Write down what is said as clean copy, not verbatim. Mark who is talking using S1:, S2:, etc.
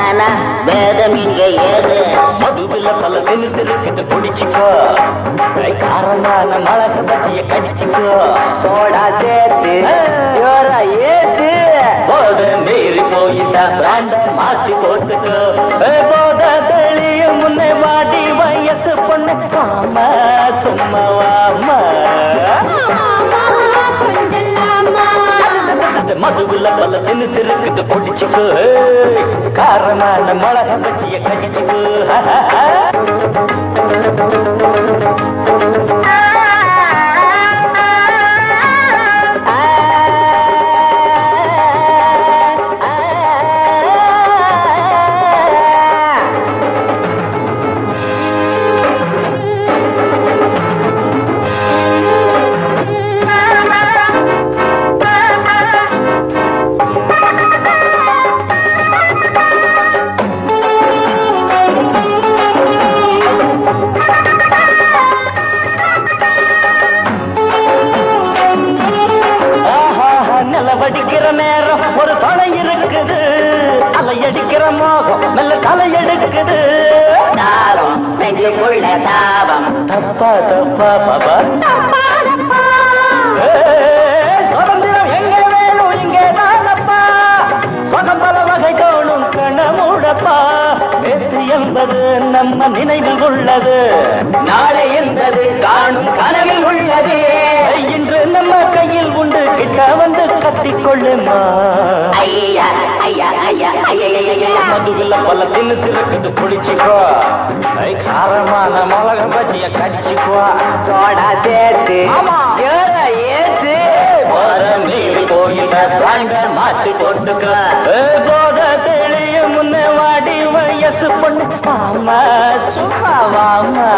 S1: நானா வேதம் இங்க ஏது
S2: மதுவில பல தினசிருக்கிட்டு குடிச்சுக்கோ காரமான மிளகு பஜ்ஜிய கடிச்சுக்கோ
S1: சோடா சேர்த்து ஜோரா ஏத்து
S2: போத மீறி போயிட்டா பிராண்ட மாத்தி போட்டுக்கோ போத தெளியும் முன்னே வாடி வயசு பொண்ணு ஆமா சும்மாவாமா மதுவில பல தினசிருக்கிட்டு குடிச்சுக்கோ காரமான மிளகு பஜ்ஜிய கடிச்சுக்கோ வடிக்கிற நேரம் ஒரு தொலை இருக்குது அலையடிக்கிற மோகம் நல்ல தலை எடுக்குது
S1: தாகம் நெஞ்சுக்குள்ள தாபம்
S2: தப்பா தப்பா பாபா சுதந்திரம் எங்க வேணும் இங்கே தானப்பா சொகம் பல வகை தோணும் கணமுடப்பா நேற்று என்பது நம்ம நினைவில் உள்ளது
S1: நாளை என்பது காணும் கனவில் உள்ளது
S2: இன்று நம்ம கையில் உண்டு கிட்ட வந்து கத்திக்கொள்ளுமா
S1: ஐயா ஐயா ஐயா ஐயா
S2: மதுவில பல தினசிருக்கிட்டு குடிச்சுக்கோ காரமான மிளகு பஜ்ஜிய கடிச்சுக்கோ
S1: சோடா சேர்த்து ஜோரா ஏத்து
S2: போற மீறி போயிட்ட பிராண்ட மாத்தி போட்டுக்கோ போத தெளியும் முன்ன வாடி வயசு பொண்ணு ஆமா சும்மா வாமா